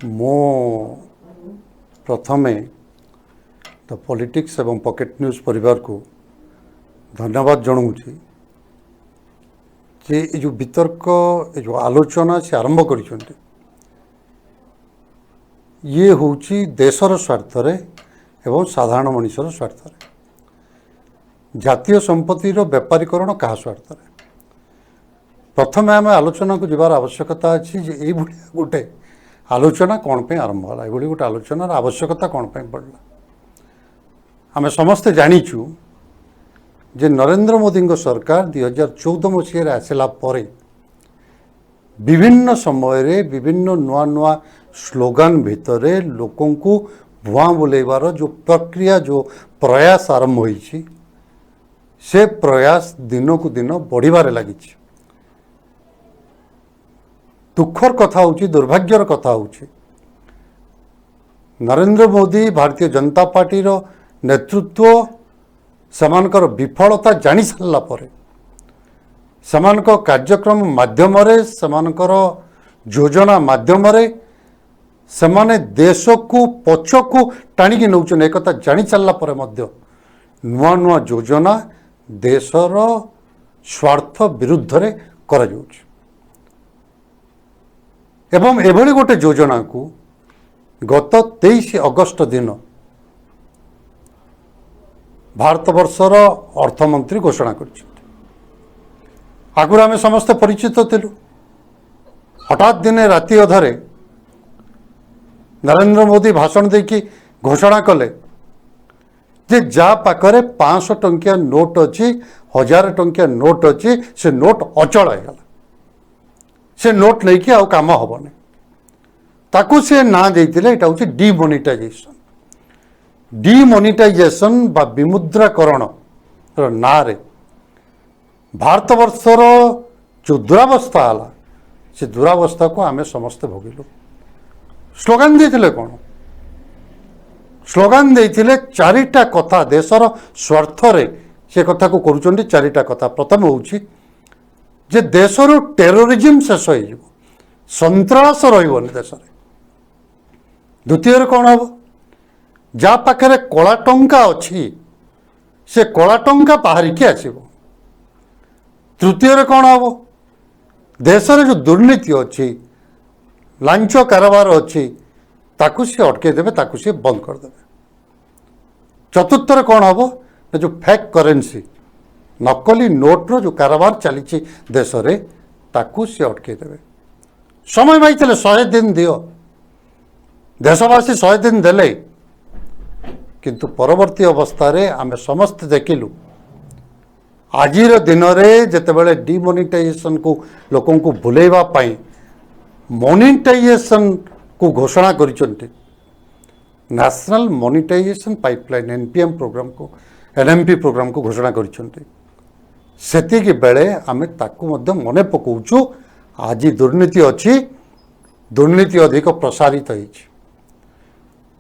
मो प्रथमे the politics एवं पॉकेट न्यूज परिवार को धन्यवाद जनाऊँगी जे जो वितर्क जो आलोचना से आरंभ कर ये हूँ देशर स्वार्थ एवं साधारण मनुष्यर स्वार्थ जातीय संपत्तिर व्यापारीकरण क्या स्वार्थ प्रथम आम आलोचना को जबार आवश्यकता अच्छी ये गोटे आलोचना कौन पे आरंभ है ये गोटे आलोचनार आवश्यकता कौन पे पड़ला आम समस्ते जाचु जे नरेंद्र मोदी सरकार 2014 मसीह आसला विभिन्न समय विभिन्न नुआ नुआ स्लोगान भितर लोकों को भुआ बुलेबार जो प्रक्रिया जो प्रयास आरंभ होई से प्रयास दिन को दिन बढ़िबार लगी दुखर कथा हूँ दुर्भाग्यर कथा हूँ नरेंद्र मोदी भारतीय जनता पार्टी नेतृत्व समानकर विफलता जानी सारला परे समानक कार्यक्रम माध्यम समानकर योजना माध्यम समाने देश को पछ को टाणिकी नौचन एक जानी सारला परे मध्य नुआ नुआ योजना देशर स्वार्थ विरुद्ध रे करा जाउछि एवं एभली गोटे योजना को गत 23 अगस्त दिन भारतवर्षर अर्थमंत्री घोषणा कर आगुरी आम समस्ते परिचित थिलु हठात दिने राति अधरे नरेंद्र मोदी भाषण देकी घोषणा कले जे जा पाखरे 500 टंकिया नोट अच्छी 1000 टंकिया नोट अच्छी से नोट अचल होगा से नोट लेकिन आउ काम हेनी ताकू से ना देते यहाँ हूँ डिमोनिटाइजेशन डिमोनिटाइजेशन बा विमुद्राकरण ना रे भारतवर्षर जो दुरावस्था है से दुरावस्था को आमे समस्ते भोगिलु स्लोगान देते कौन स्लोगान देते चारिटा कथा देशर स्वार्थ से कथा को करुँच चारिटा कथा प्रथम हूँ जे देशर टेरोरिज्म शेष हो सन्त्रास रही देश द्वितीय कौन हम जा पाखे कला टंका अच्छी से कला टंका बाहरिकी आसब तृतीय कौन हम देशर जो दुर्नीति अच्छी लांच कारोबार अच्छी ताकू सी अटकईदेवे ताकू सी बंद करदे चतुर्थ कौन हम जो फेक करेन्सी नकली नोट्र जो कारोबार चली देश में ताकू सी अटकईदेवे समय माइते 100 दिन दियो देशवासी 100 दिन देले किंतु परवर्ती अवस्था रे आमे समस्त देखिलु आजिर दिन में जितेबाला डिमोनिटाइजेशन को लोकों को भुलेवा पाई मोनिटाइजेशन को घोषणा करिसेंटे national monetisation pipeline NPM programme को एनएमपी प्रोग्राम को घोषणा करिसेंटे सेतिकी बेले आमे ताकू मध्य मने पकाउछु आज दुर्नीति अच्छी दुर्नीति अधिक प्रसारित होइछि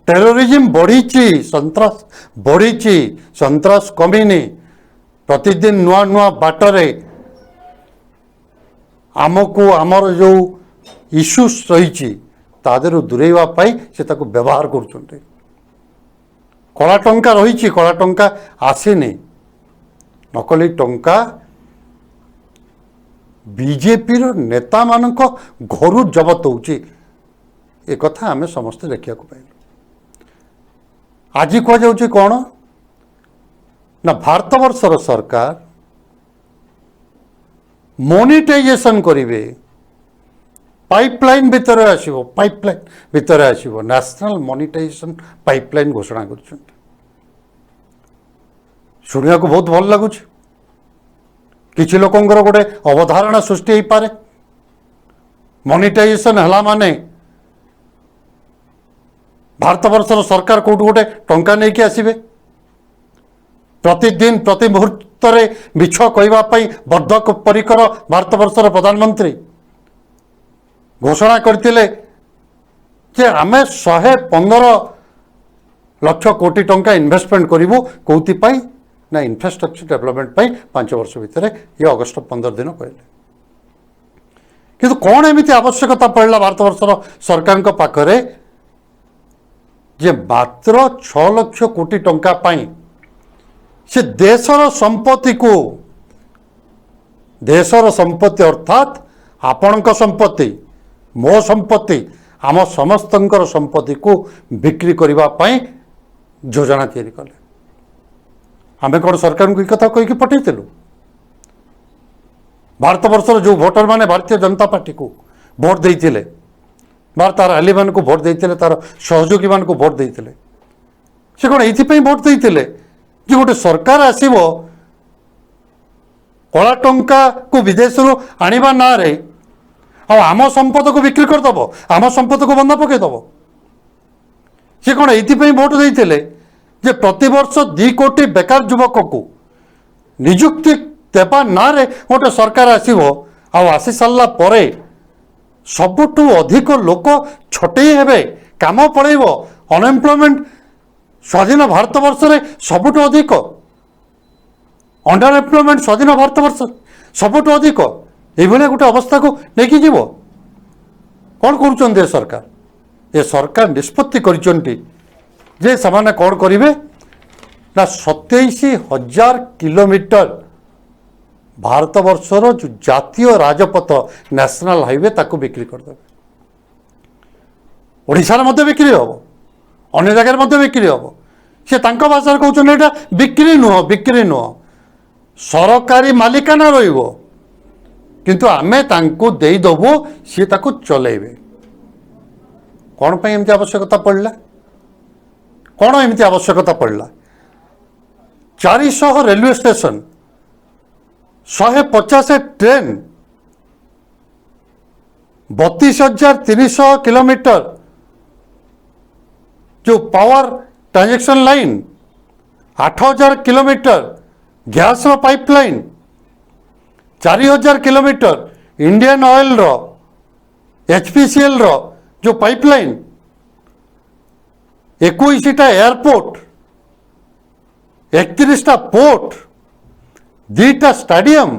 टेरोरिज्म बढ़ी सन्त्रास बढ़ी सन्त्रास कमिनी प्रतिदिन नुआ नुआ बाटरे आमको आमर जो इश्यूज रही तादेरु दूरेवा पाई से ताको व्यवहार करुछन्ते कला टंका रही कला टंका आसीनी नकली टंका बीजेपी नेता मानक घर जबत होची एक कथा आमे समस्त देखा पाइलु आज कहुँ कौन ना भारतवर्षर सरकार मोनिटाइजेशन करेंगे पाइपलाइन भितर आसो पाइपलाइन भितर आसो नेशनल मोनिटाइजेशन पाइपलाइन घोषणा कर शुणा को बहुत भल लगुच किसी लोकंर गोटे अवधारणा सृष्टि हो पारे मोनिटाइजेशन है माने भारतवर्षर सरकार कौट गोटे टंका नहीं कि आसबे प्रतिदिन प्रति मुहूर्त मिछ कहवाई बद्धपरिकर भारतवर्षर प्रधानमंत्री घोषणा करते जे आमे 115 लाख कोटी टंका इन्वेस्टमेंट करूँ कौन ना इंफ्रास्ट्रक्चर डेवलपमेंट 5 वर्ष भितर ये अगस्ट 15 दिन कहले किंतु कौन एमती आवश्यकता पड़ा भारत वर्षर सरकार पाखरे जे मात्र 6 लाख कोटी टंका पाई से देशर संपत्ति को देशर संपत्ति अर्थात आपणक संपत्ति मो संपत्ति आम समस्तंकर संपत्ति को बिक्री करने योजना तैयारी कले आम कौन सरकार को कथा कहीकि पठेलु भारत वर्षर जो भोटर माने भारतीय जनता पार्टी को भोट देते बार तार आली मान को भोट देते तार सहयोगी मान को भोट देते से कौन ये भोट देते कि गोटे सरकार आसो कला टंका को विदेश आणवा ना रे आम संपद को बिक्री करदेव आम संपद को बंधा पकईदेव सी कौन ये भोट देते जे प्रति वर्ष 2 कोटी बेकार युवक को निजुक्ति देवा ना रे गोटे सरकार आसो आसी सारा पर सबुठू अधिक लोक छटई हेबे काम पड़ेब अनएम्प्लॉयमेंट स्वाधीन भारत वर्ष में सबुठू अधिक अंडर एम्प्लॉयमेंट स्वाधीन भारत वर्ष सबुठू अधिक ये गोटे अवस्था को लेकिन जीव कौन कर सरकार निष्पत्ति जे समाने कौन करेंगे ना 27,000 किलोमीटर भारत वर्षर जो जातीय राजपथ नेशनल हाईवे ताको बिक्री करदे ओडिशा रे बिक्री हम अन्य जगह बिक्री हम से भाषा कहते बिक्री नुह सरकारी मालिकाना रहिबो किंतु आमे तांको देईदेबू सी ताको चलेबे कौन पे एमती आवश्यकता पड़ला कौन एमती आवश्यकता पड़ला 400 रेलवे स्टेशन 150 ट्रेन 32,300 किलोमीटर जो power transaction line 8,000 kilometre gas pipeline 4,000 kilometre Indian Oil रो एचपीसीएल रो जो पाइपलाइन 21टा एयरपोर्ट 31टा पोर्ट 2टा स्टाडियम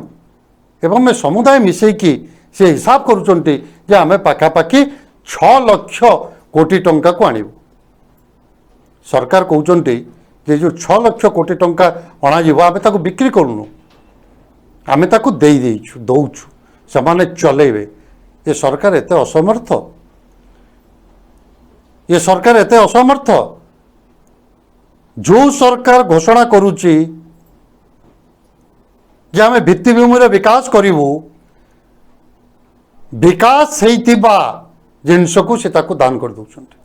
एवं मैं समुदाय मिसेकी से हिसाब करुचंती जे आमे पाखापाखि 6 लाख कोटी टंका को आणिबु सरकार कहउचंती जे जो 6 लाख कोटी टंका अणा जीव आमे ताको बिक्री करूनु आमे ताको देई देइछु दउछु समाने चलेबे ये सरकार एते असमर्थ ये सरकार एते असमर्थ जो सरकार घोषणा करुची जे आमे भित्तिभूमि विकास करिवु विकास हेइतिबा जिनस को से ताको दान कर दउछन्ते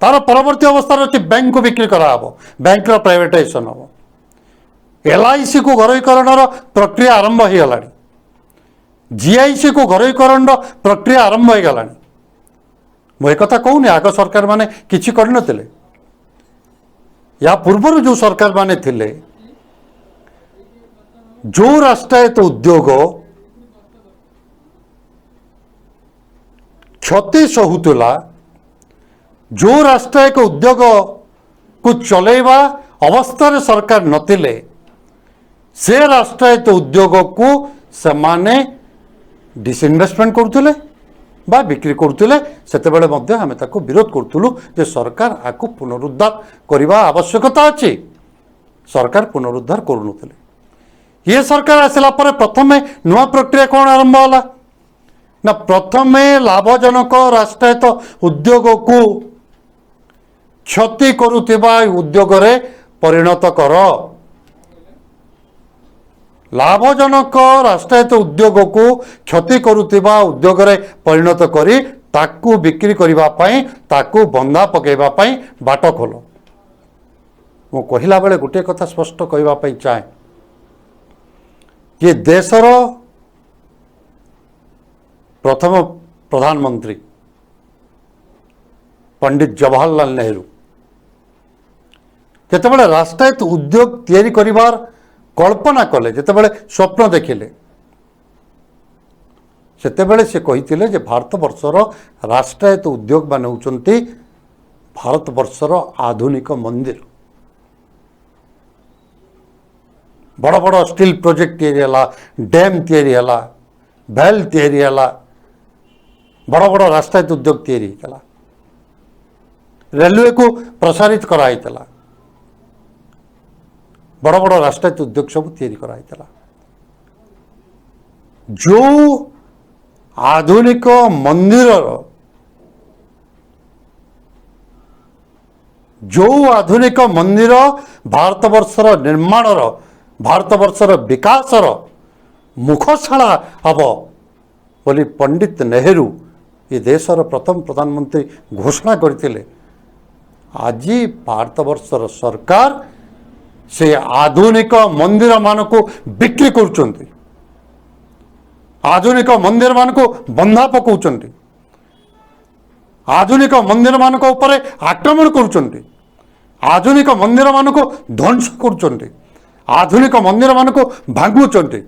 तार परवर्ती अवस्था अच्छी बैंक को बिक्री कराहब बैंक प्राइवेटाइजेशन हम एलआईसी को घरोईकरण प्रक्रिया आरंभ हो गला जीआईसी को घरोईकरण प्रक्रिया आरंभ हो गला मुझे कथा कहूनी आग सरकार माने किछि करनथिले या पूर्व जो सरकार माने थिले जो राष्ट्रायत्त उद्योग क्षति सहूला जो राष्ट्रायत्त उद्योग को चलेवा अवस्था सरकार नथिले से राष्ट्रायत्त उद्योग को समाने डिसइनवेस्टमेंट करुले बा बिक्री करुले सेते बेले मध्य आमे ताको विरोध करुलु जे सरकार आकु पुनरुद्धार करने आवश्यकता अच्छी सरकार पुनरुद्धार करुनथिले ये सरकार आसला पर प्रथम नुआ प्रक्रिया कौन आरंभ होला ना प्रथम लाभजनक राष्ट्रायत्त उद्योग को क्षति करुवा उद्योग रे परिणत कर लाभजनक राष्ट्रायत्त उद्योग को क्षति करुवा उद्योग रे परिणत करी ताकू बिक्री करबा पई ताकू बंधा पकेबा पई बाट खोल मो कहिला बेले गोटे कथा स्पष्ट कहबा पई चाहे ये देशर प्रथम प्रधानमंत्री पंडित जवाहरलाल नेहरू जितेबाला राष्ट्रायत्त उद्योग तैयारी करिवार कल्पना कले जितेबाला स्वप्न देखिले सेतेबेले से कहिथिले जे भारत वर्षर राष्ट्रायत्त उद्योग माने होउचंती भारत वर्षर आधुनिक मंदिर बड़ बड़ स्टील प्रोजेक्ट तैयारी हला डैम तैयारी हला भेल तैयारी है, बड़ बड़ राष्ट्रायत्त उद्योग तैयारी होता, रेलवे को प्रसारित कराई, बड़ बड़ राष्ट्रायत्त उद्योग सब तैयारी कराई। जो आधुनिक मंदिर भारतवर्षर निर्माणर भारतवर्षर विकासर मुखशाला हम बोली पंडित नेहरू ये देशर प्रथम प्रधानमंत्री घोषणा करते। आज भारतवर्षर सरकार से आधुनिक मंदिर मान को बिक्री कर, आधुनिक मंदिर मान को बंधा पकाउछन्ति, आधुनिक मंदिर मान को ऊपर आक्रमण करुछन्ति, आधुनिक मंदिर मान को ध्वंस करुछन्ति, आधुनिक मंदिर मान को भांगुछन्ति।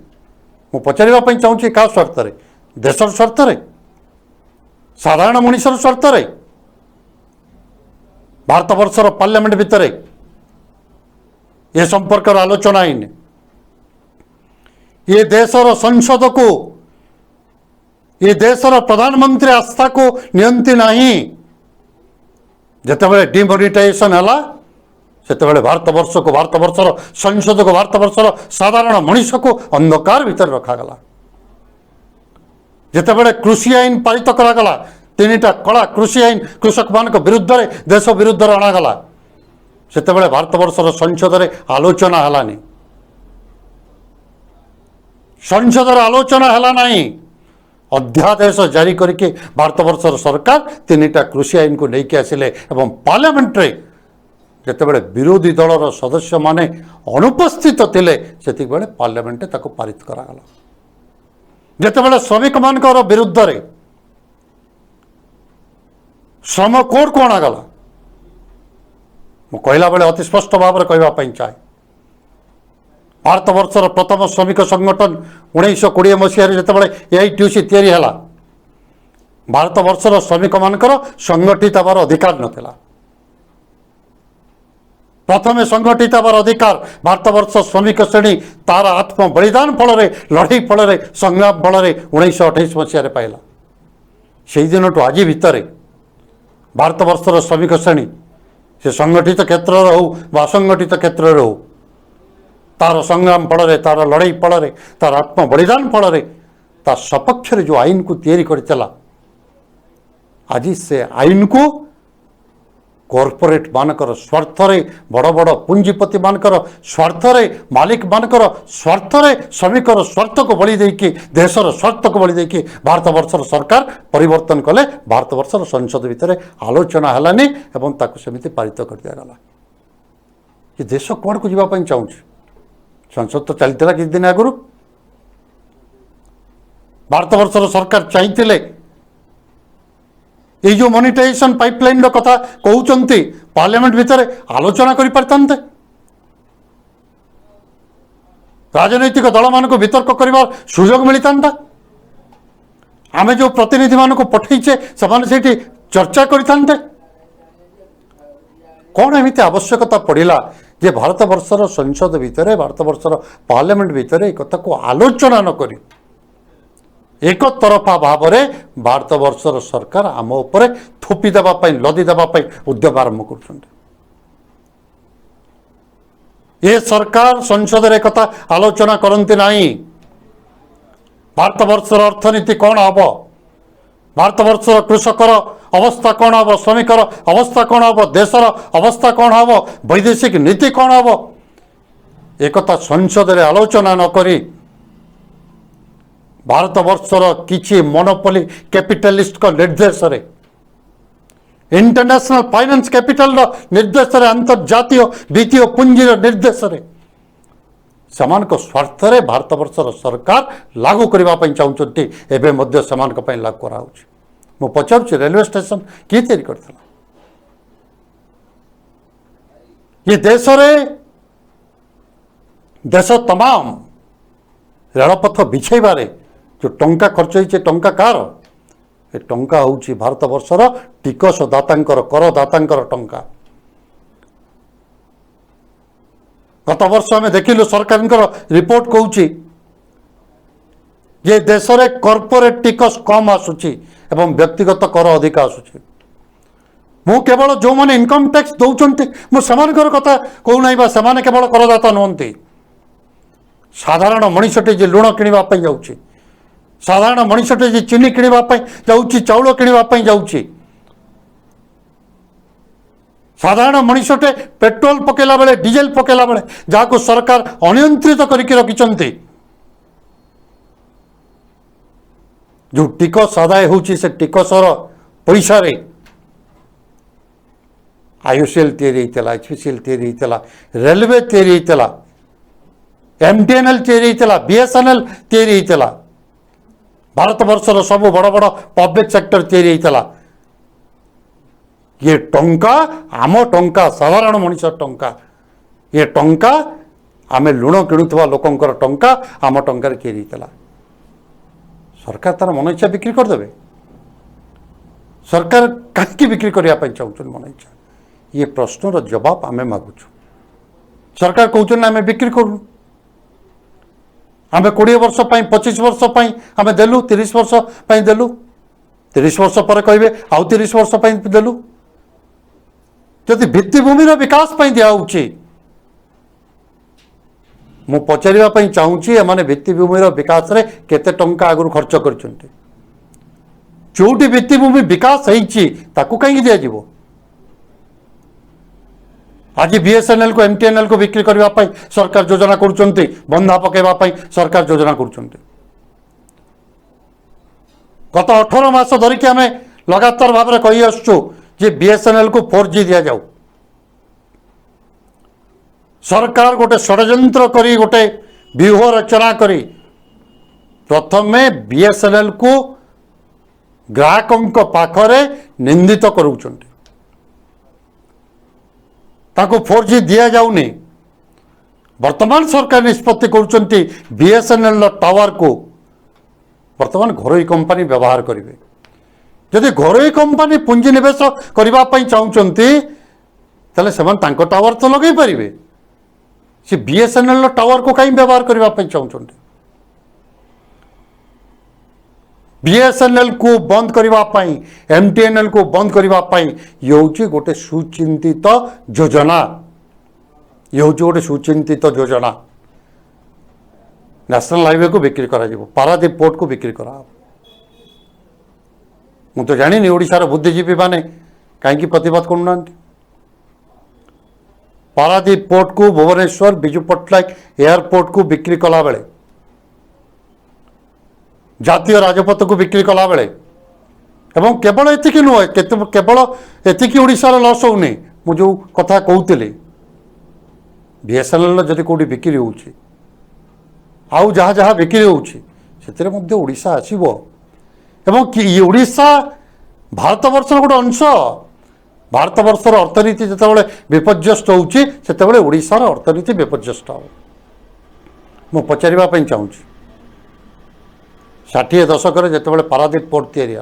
मु पचारिबा पई चाहूछि का स्वार्थ रे, देशर स्वार्थ रे, साधारण मनुष्यर स्वार्थ रे, भारतवर्षर पार्लियामेंट भितर ये संपर्क आलोचना आईन, ये देशर संसद को, ये देशर प्रधानमंत्री आस्था को नियंती नहीं। जितेबाला डिमोनिटाइजेशन है से भारतवर्ष को, भारतवर्षर संसद को, भारतवर्षर साधारण मनुष्य को अंधकार भीतर रखागला। जितेबाला कृषि आईन पारित करागला, तीनटा कला कृषि आईन कृषक मान विरुद्ध देश विरुद्ध अणागला, सेतेबाला भारतवर्षर संसद में आलोचना हलानी, संसद आलोचना हला नहीं। अध्यादेश जारी करके भारतवर्षर सरकार तीनटा कृषि आईन को लेकिन आसिले एवं पार्लियामेंट रे जितेबाला विरोधी दलर सदस्य माने अनुपस्थित थिले सेति बेले पार्लियामेंट ताको पारित करागला। जितेबाला श्रमिक मानकर विरुद्ध रे श्रम कोड को अणागला, मु कहला बेले अति स्पष्ट भाव में कहवाई चाहे, भारतवर्षर प्रथम श्रमिक संगठन 1920 मसीह जितेबाला एआईटीयूसी तैयारी है, भारतवर्षर श्रमिक मानकर संगठित हबार अधिकार नथिला। प्रथम संगठित हबार अधिकार भारतवर्ष श्रमिक श्रेणी तार आत्म बलिदान फल लड़ई फल संग्राम फल 1928 मसीह पाइला। से दिन टू आज भितर भारतवर्षर श्रमिक श्रेणी से संगठित क्षेत्र हो व असंगठित क्षेत्र हो तार संग्राम फल तार लड़ई फल तार आत्म बलिदान फल ता सपक्ष जो आईन को तैयारी करथिला, आज से आईन को कॉर्पोरेट मानकर स्वार्थ रे, बड़ बड़ पुंजीपति मानकर स्वार्थ रे, मालिक मानकर स्वार्थ रे, श्रमिकर स्वार्थ को बलि देकी, देशर स्वार्थ को बलि देकी भारतवर्षर सरकार परिवर्तन कले। भारतवर्षर संसद भितर आलोचना हलानी एवं ताकु सेमिति पारित कर दिया गला। ये देश कोड को जीवा पई चाहूछि, संसद तो चलता किछ दिन आगु भारतवर्षर सरकार चाहिए ये जो मोनिटाइजेशन पाइपलाइन कथा कहते पार्लियामेंट भितर आलोचना कर पारते, राजनैतिक दल मान को वितर्क करने सुजोग मिलता। आमे जो प्रतिनिधि मान को पठेचे से चर्चा करते। कौन एमती आवश्यकता पड़ा जे भारतवर्षर संसद भितर, भारतवर्षर पार्लियामेंट भितर एक कथा को आलोचना न करी एक तरफा भाव में भारतवर्षर सरकार आम उपर थोपी देवाई, लदी देवाई उद्यम आरंभ कर। ये सरकार संसद में कथा आलोचना करती नहीं। भारतवर्षर अर्थनीति कौन हम, भारतवर्षर कृषकर अवस्था कौन हम, श्रमिकर अवस्था कौन हम, देशर अवस्था कौन हम, वैदेशिक नीति कौन हम, एक संसद में आलोचना न करी भारतवर्षर किछि मोनोपोली कैपिटलिस्ट को निर्देश रे, इंटरनेशनल फाइनेंस कैपिटल निर्देश रे, अंतर्जातीय वित्तीय पुंजी निर्देश रे समान को स्वार्थ रे भारतवर्षर सरकार लागू करने चाहते एवं मध्य समान को लागू करा। मु पचारुछि रेलवे स्टेशन किए तैयारी करथिला? ये देश रे देश तमाम रेलपथ बिछाइबारे जो टंका खर्च होइछे, टंका कार ए टंका होउछि भारतवर्षर टिकस दातांकर, करदातांकर टंका। गत वर्ष आम देखिलु सरकार रिपोर्ट कहूँ जे देश में कॉर्पोरेट टिकस कम आसूची एवं व्यक्तिगत कर अधिक आसूची मु केवल जो मैंने इनकम टैक्स दौरान मुझे कथा कहूना से केवल करदाता नुहति साधारण मनीषटे जे लुण किणवाई जाऊँगी साधारण मनीषटे जे चीनी किणवाई जाऊँगी चाउल किणवाई जाऊँगी साधारण मनीषटे पेट्रोल पकेला बेले डीजेल पकेला बेले जहाँ सरकार अनियंत्रित करके रखिंट जो टिकस आदाय होची से टिकसर पैसा रे आईओसीएल तैयारी होता एचपीसीएल तैयारी होता रेलवे तैयारी होता एमटीएनएल तैयारी होता बीएसएनएल तैयारी होता भारत वर्षर सब बड़ बड़ पब्लिक सेक्टर तैयारी होता ये टंका आम टंका साधारण मनीष टंका ये टंका आमे लुण किणुवा लोकंकर टंका आम टंकार तैयारी होता सरकार तार मन इच्छा बिक्री करदे सरकार कहीं बिक्री करने चाहूँ मन इच्छा ये प्रश्नर जवाब आम मागुचु सरकार कहते आम बिक्री करूँ आम 20 वर्ष 25 वर्ष आम देलु 30 वर्ष देलु 30 वर्ष पर कहे आउ 30 वर्ष देलु जदि भित्तिभूमि विकास दिखाऊँगी मु पचारिबा चाहूँगी एमाने भित्तिभूमि विकास रे केते टंका आगु खर्च करछन्ते जोटी भित्तिभूमि विकास होईची ताकू कहीं दिया जीवो आज बीएसएनएल को एमटीएनएल को बिक्री करने सरकार योजना करुँच बंधा पकेवाई सरकार योजना करुँच गत 18 मास धरिकी आम लगातार भाव में कही आसुँ जे बीएसएनएल को 4G दि जाऊ सरकार गोटे षड्यंत्र करी गोटे व्यूह रचना करी प्रथम बीएसएनएल को ग्राहकों पाखरे निंदित करुँच ताको 4G दि जाऊनी वर्तमान सरकार निष्पत्ति करुँच बीएसएनएल टावर को वर्तमान घरोई कंपनी व्यवहार करेंगे जदि घरोई कंपनी पुंजी निवेश करने चाहते से टावर तो लगे पारे से बीएसएनएल टावर को कहीं व्यवहार करने चाहते बीएसएनएल को बंद करने एमटीएनएल को बंद करने ये हूँ गोटे सुचिंतित योजना ये हूँ गोटे सुचिंतित योजना नेशनल हाईवे को बिक्री करा पारादीप पोर्ट को बिक्री करा मु तो जानी ओडिशार बुद्धिजीवी माने कहीं प्रतिवाद करूना पारादीप पोर्ट को भुवनेश्वर विजु पट्टनायक एयरपोर्ट को बिक्री कला बेले जातीय राजपथ को बिक्री कला बेले एवं केवल एतिकी नुह केवल एतिकी ओडिशार लॉस होनी मु जो कथा कहूली बीएसएनएल जदि कौटी बिक्री होउछि आउ जहाँ जहाँ बिक्री होउछि ओडिशा आसीबो एवं कि ओडिशा भारत वर्षर गोटे अंश भारत वर्षर अर्थनीति जितेबाला विपर्यस्त होउछि सेतेबाला ओडिशार अर्थनीति विपर्यस्त हो मु पचारिबा चाहूँगी 60 दशक जितेबाला पारादीप पोर्ट तैयारी है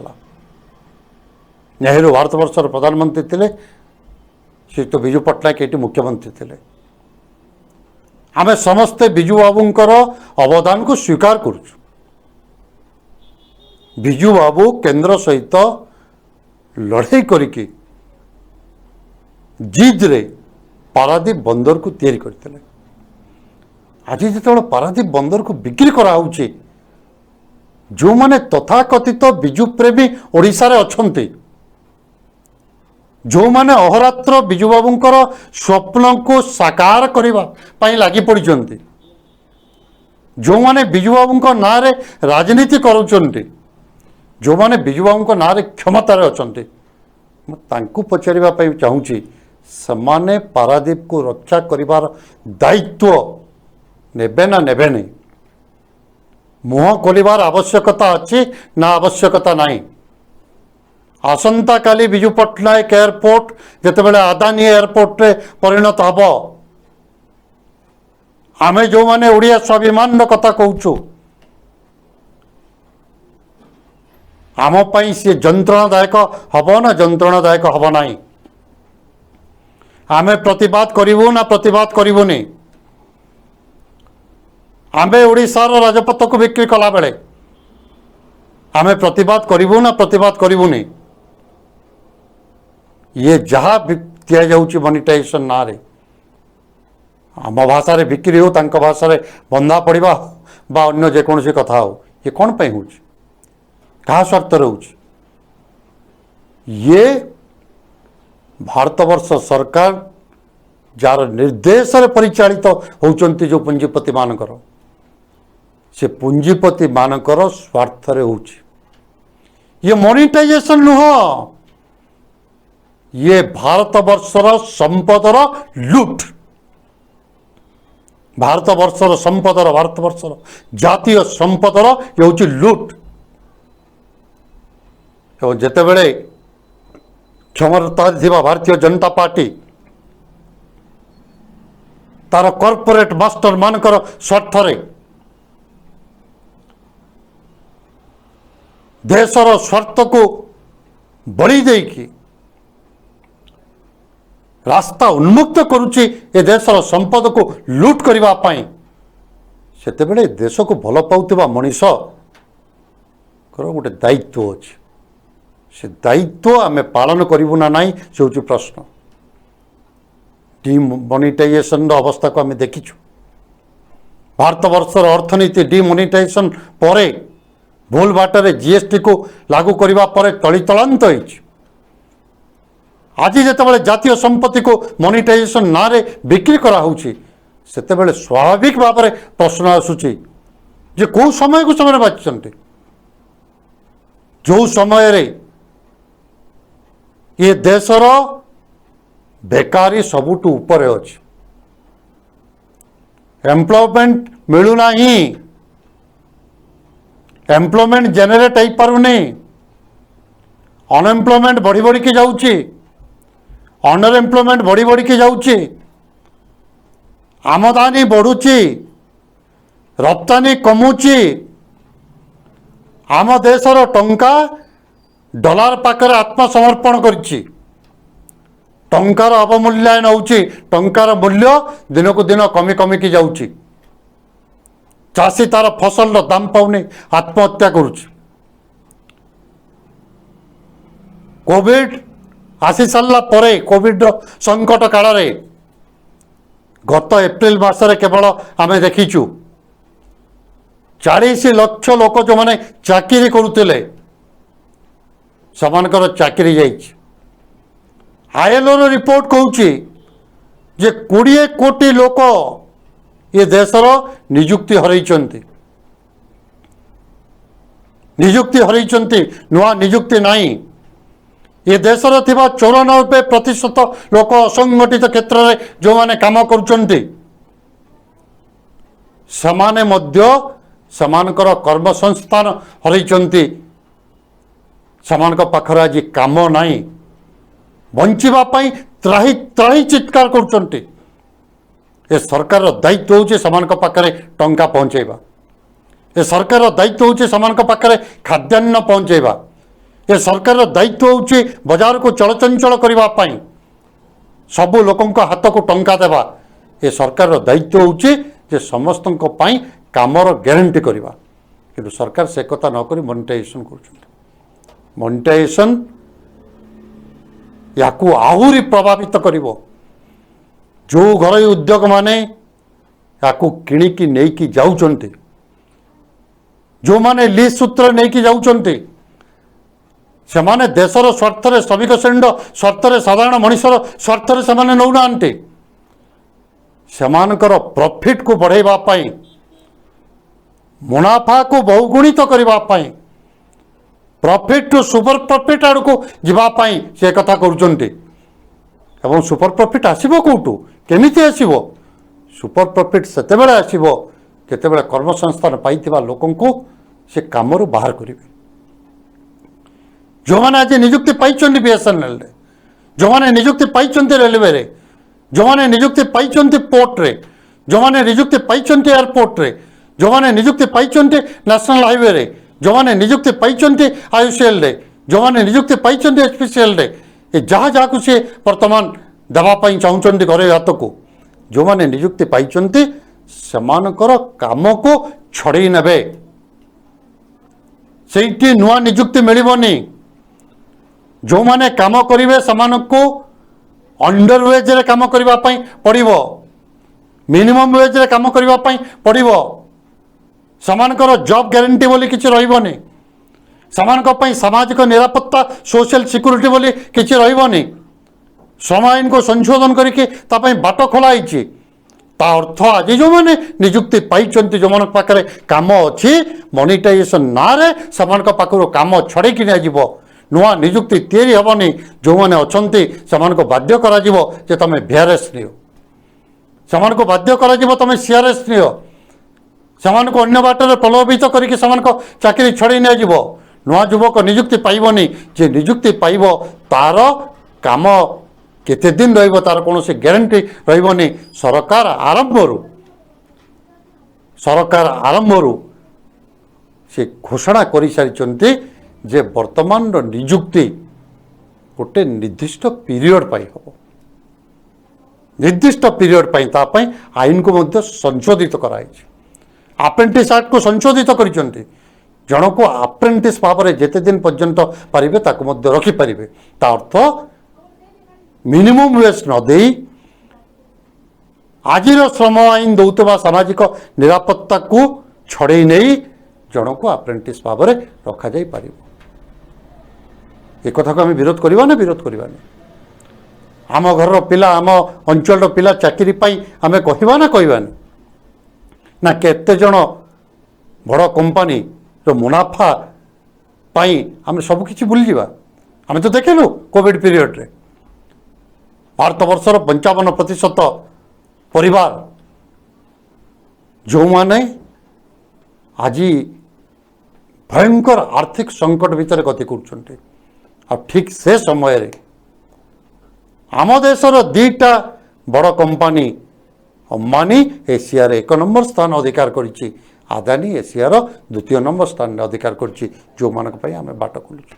नेहरू भारत वर्षर प्रधानमंत्री थे श्री तो विजु पट्टनायक ये मुख्यमंत्री थे आमे समस्ते विजु बाबूंकर अवदान को स्वीकार करुचु विजु बाबू केंद्र सहित लड़ाई करिकी जिद रे पारादीप बंदर को तैयारी करते आज जिते पारादीप बंदर को बिक्री कराऊँच जो माने तथाकथित विजु प्रेमी ओडिशा रे अछंती जो माने अहरात्र विजु बाबूंकर स्वप्न को साकार करने लगी पड़ी जो माने विजु बाबूंक ना रे राजनीति करुँच जो माने विजु बाबूंक ना रे क्षमतार अछंती तांकु पचारिबा पई चाहूँगी समाने पारादीप को रक्षा करिवार दायित्व नेबे ना नेबे नहीं मुह खोलिबार आवश्यकता अच्छी ना आवश्यकता नहीं आसंता काली विजु पट्टनायक एयरपोर्ट जितेबाला आदानी एयरपोर्ट रे परिणत हब आमे जो माने ओडिया स्वाभिमान कथा कहूँ आम पाई सी जंत्रणादायक हब ना जंत्रणादायक हब नहीं आमे प्रतिवाद करिवु ना प्रतिवाद करिवुनी आमे ओडिशार राजपथ को बिक्री कला बेले आमे प्रतिवाद करूँ ना प्रतिवाद करूनी ये जहाँ दिया जाऊँ मनिटाइजेशन ना रे आम भाषा बिक्री हो तांको भाषा बंधा पड़ा बा अन्य जेकोसी कथा हो ये कौन पे हो क्या स्वार्थ रोचे ये भारतवर्ष सरकार जार निर्देश परिचालित होती जो पुंजीपति मानकर से पुंजीपति मानकर स्वार्थ होची ये मोनिटाइजेशन नुह ये भारतवर्षर संपदर लुट भारतवर्षर संपदर भारतवर्षर जातीय संपदर ये हूँ लुट और जिते बड़े क्षमता भारतीय जनता पार्टी तार कॉर्पोरेट मास्टर मानकर स्वार्थ देशर स्वार्थ को बड़ी देकी रास्ता उन्मुक्त करुच्ची ए देशर संपद को लुट करने से देश को भल पाउथिबा मनीष गोटे दायित्व अच्छे से दायित्व आमे पालन करूँ ना नाई से हूँ प्रश्न डिमोनिटाइजेशन अवस्था को आमे देखीचु भारतवर्षर अर्थनीति डिमोनिटाइजेशन परे भूल बाटर जीएसटी को लागू करने पर तलितलांत होइछि आज जितेबाला जातीय संपत्ति को मोनिटाइजेशन ना रे बिक्री कराऊँगी सेतेबेले स्वाभाविक भाव में प्रश्न आसूची जे कौ समय को समय बाछिଛନ୍ତି जो समय रे ये देशर बेकारी सबुठु ऊपर अच्छी एम्प्लॉयमेंट मिलूना एम्प्लॉयमेंट जेनेरेट हो पारुनी अनएम्प्लॉयमेंट बढ़ी बढ़ी के जाऊँगी अंडर एम्प्लॉयमेंट बढ़ी बढ़ी के जाऊँगी आमदानी बढ़ुची रप्तानी कमुची आम देशर टंका डॉलर पाखरे आत्मसमर्पण करिछि टंकार अवमूल्यायन होउछि टंकार मूल्य दिन को दिन कमी कमी की जाउछि चाषी तार फसल दाम पाउनी आत्महत्या करुछि कोविड आसी सारा परे कोविड संकट काल रे गत एप्रिल मासरे केवल आमे देखीचु 40 लाख लोक जो माने चाकरी करुतिले समानकर चाकरी जाइछि आईएलओ रिपोर्ट कहूँ जे 20 कोटी लोक ये देशर निजुक्ति हरैचंती निजुक्ति हरैचंती नुआ निजुक्ति नाही ये देशर थिबा 94% लोक असंगठित क्षेत्र में जो माने काम करुचंती समाने मध्य समानकर कर्मसंस्थान हरैचंती समानक पाखरे आज काम नाही बंचिबा पई त्राही त्राही चित्कार करुचंती ए सरकार दायित्व होचे समानक पाखरे टंका पहुंचेबा ए सरकार दायित्व होचे समानक पाखरे खाद्यान्न पहुंचेबा ए सरकार दायित्व होचे बाजार को चलचंचल करबा पई सबु लोकंक हाथ को टंका देबा ए सरकार दायित्व होचे जे समस्तंक पई कामर ग्यारंटी करबा किंतु सरकार से कथा न करी मोनिटाइजेशन करुचंती मोनिटाइजेशन या आहुरी प्रभावित करिवो जो घरोई उद्योग माने या किणिकी नेकी जाउचंती जो माने लीज सूत्र नेकी जाउचंती से माने देशर स्वार्थरे श्रमिक श्रेणी स्वार्थरे साधारण मनुष्यर स्वार्थरे से माने नौ नांती सेमानकर प्रॉफिट को बढ़ाइबा पई मुनाफा को बहुगुणित करबा पई प्रॉफिट टू सुपर प्रॉफिट आड़ को जीवाई से कथा करुचंती एवं सुपर प्रॉफिट आसीबो कोठू केमिति आसीबो सुपर प्रॉफिट सेतेबेले आसीबो केतेबेले कर्मसंस्थान पाइथिबा लोकन को से कामरु बाहर करिवे जो माने आज नियुक्ति पाइचंती बीएसएनएल रे जो माने नियुक्ति पाइचंती रेलवे रे जो माने नियुक्ति पाइचंती पोर्ट रे जो माने नियुक्ति पाइचंती एयरपोर्ट रे जो माने नियुक्ति पाइचंती नेशनल हाईवे रे जो माने नियुक्ति पाइचंती आईयूसीएल रे जो माने नियुक्ति पाइचंती एचपीसीएल रे ए जहाँ जहाँ को सी वर्तमान देवाई चाहूँगी घरे हाथ को जो माने नियुक्ति पाइचंती समानकर काम को छड़े नेबे सेठी नुआ निजुक्ति मिलबनी। जो माने काम करेंगे से अंडर वेज रे काम करने पड़ो, मिनिमम वेज रे काम करने पड़ो। समानकर जॉब गारंटी बोली किसी रही, सामाजिक निरापत्ता सोशल सिक्यूरिटी बोली किसी रही। श्रम आईन को संशोधन करके बाट खोलाई। अर्थ आज जो मैंने निजुक्ति पाई, जो मान पाखे कम अच्छी मोनिटाइजेशन ना से कम छड़े निजी नुआ निजुक्ति तैयारी हेनी। जो मैंने अच्छा से बाध्य कर तुम VRS नियो, से बाध्य कर तुम CRS नियो, से अन्य बाटर प्रलोभित करके चाकरी छड़े निजी। नुआ युवक निजुक्ति पाइबनी, जे निजुक्ति पाइब तार काम केते दिन रहिबो तार कौन से ग्यारंटी रहिबनी। सरकार आरंभरू से घोषणा कर सारी जे वर्तमान निजुक्ति गोटे निर्दिष्ट पीरियड पाई हम, निर्दिष्ट पीरियड पाई तापाई आईन को मध्य संशोधित कराई। अप्रेंटिस एक्ट को संशोधित करिसेंती। जन को अप्रेंटिस भाव में जेते दिन पर्यंत पारिबे ताको मध्य रखि पारिबे। ता अर्थ मिनिमम वेज न दे आज श्रम आईन दौतबा सामाजिक निरापत्ता को छड़े नहीं जन को अप्रेंटिस भाव में रखा जाई पारिबो। एक कथा को आम विरोध करवा ना, विरोध करवा आम घर पिला आम अंचल पिला चाकरी पाई आम कहवा ना, कहवानी ना केते जन बड़ कंपनी रो मुनाफा पाई आम सब किछि भूल जावा। आम तो देखलु कोविड पीरियड रे भारत वर्षर 55% परिवार जो माने आज भयंकर आर्थिक संकट भितर गति कर। ठीक से समय रे आम देशर दीटा बड़ कंपनी अंबानी एशियार 1 नंबर स्थान अधिकार करिछि, आदानी एशियार 2 नंबर स्थान अधिकार करिछि। जो मानक पई आमे बाट खोलुछु।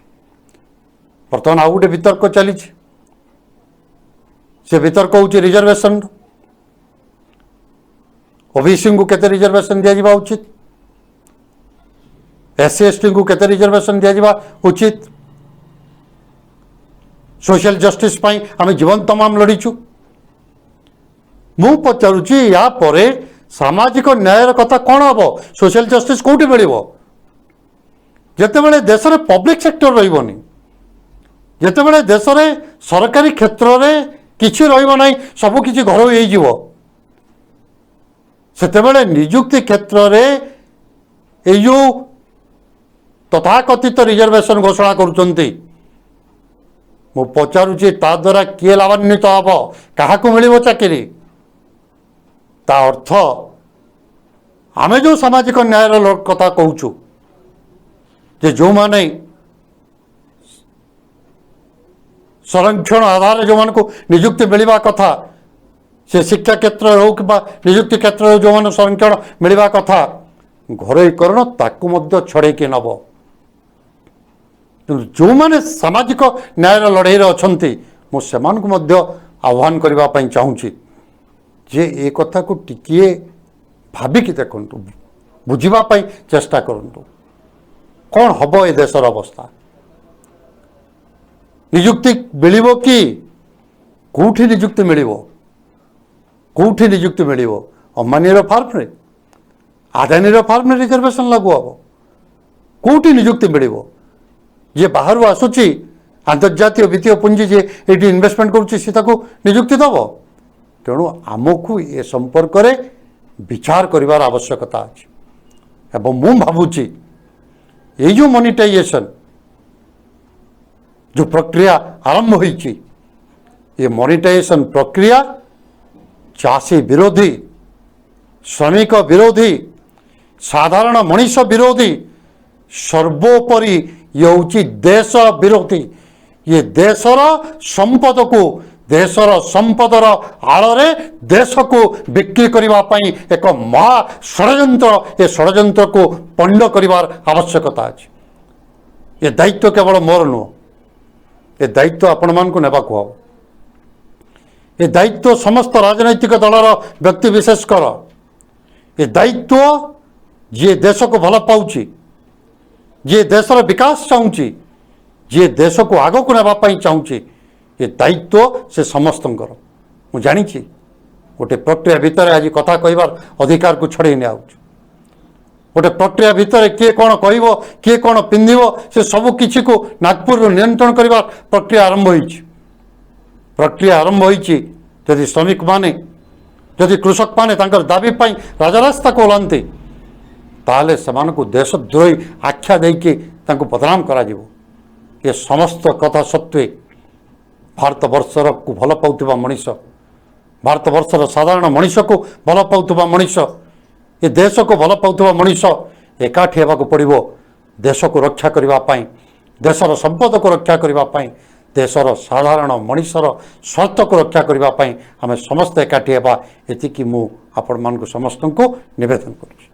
बर्तमान आउ गोटे वितर्क चली, से वितर्क होछि रिजर्वेशन। ओबीसी को केते रिजर्वेशन दिया जिबा उचित, SC ST को केते रिजर्वेशन दिया जिबा उचित। सोशल जस्टिस पाई आमे जीवन तमाम लड़ीचु। मु पचारुची या परे सामाजिक न्यायर कथा कौन हम, सोशल जस्टिस कौटी मिल जितेबाला देश में पब्लिक सेक्टर रही, जितेबाला देश में सरकारी क्षेत्र में किसी रही सबकि घर होतेबले निजुक्ति क्षेत्र में यो तथाकथित रिजर्वेशन घोषणा करुँच। मु पचारुची ता द्वारा किए लाभान्वित हम, क्या मिल चाकरी। ता अर्थ आमे जो सामाजिक न्यायर कथा कहूँ जे जो माने संरक्षण आधार जो मान को निजुक्ति मिलवा कथा, से शिक्षा क्षेत्र हो कि निजुक्ति क्षेत्र जो मान संरक्षण मिलवा कथा घरोईकरण ताकू मध्य छड़े कि नब। जो माने सामाजिक न्यायर लड़ाई अच्छा मुझे आह्वान करने चाहूँगी जे ए कथा को टिकिए भाविकी देखु, बुझापी चेष्टा करूँ कौन हम ए देशर अवस्था। निजुक्ति मिलिबो कि कौठी निजुक्ति मिलिबो, कौठी निजुक्ति मिलिबो? अंबानी फार्म रे, आदानी फार्म रे रिजर्वेशन लागू हम, कौठी निजुक्ति मिलिबो? जे बाहर आसुची अंतर्जातीय वित्तीय पुंजी जे ये इन्वेस्टमेंट करुच्ची निजुक्ति दब। तेणु आमको ये संपर्क में विचार करिवार आवश्यकता अछि। एवं मु भावुची ये जो मोनिटाइजेशन जो प्रक्रिया आरंभ होईची, ये मोनिटाइजेशन प्रक्रिया चाषी विरोधी, श्रमिक विरोधी, साधारण मनीष विरोधी, सर्वोपरि ये हूँ देश विरोधी। ये देशर संपद को, देशर संपदर आड़े देश को बिक्री करने एक महा षड्यंत्र, ये षड्यंत्र को पंड करिवार आवश्यकता अछि। ये दायित्व केवल मोर नुह, ये दायित्व आपण मान को नेबाकू हम। ये दायित्व समस्त राजनैतिक दलर व्यक्ति विशेषकर, ये दायित्व जी देश को भल पाउची, जी देशर विकास चाहूँगी जी देश को आग को नापी चाहूँगी ये दायित्व से समस्तଙ୍କର ମୁଁ ଜାଣିଛି गोटे प्रक्रिया भितर आज कथा कहबार अधिकार को छड़े नि आउछ गोटे प्रक्रिया भितर किए कौन कह किए कौन पिंधिब से सब किसी को नागपुर नियंत्रण करने प्रक्रिया आरंभ होइछि प्रक्रिया आरंभ होइछि यदि श्रमिक माने यदि कृषक माने तांकर दाबी पाई राजरास्ता को ओलांते ताले सेमानकु देशद्रोही आख्या देके तांको बदनाम करा जिवो ये समस्त कथा सत्वे भारत वर्षर को भल पाउथिबा मनीष भारत वर्षर साधारण मनीष को भल पाउथिबा मनीष ये देश को भल पाउथिबा मनीष एकाठी हेबाकु पड़िबो देश को रक्षा करबा पाई देशर संपद को रक्षा करबा पाई देशर साधारण मनीषर स्वार्थ को रक्षा करबा पाई आमे समस्त एकाठी हेबा एतिकी मु आपण मानकु समस्त को निवेदन करूछि।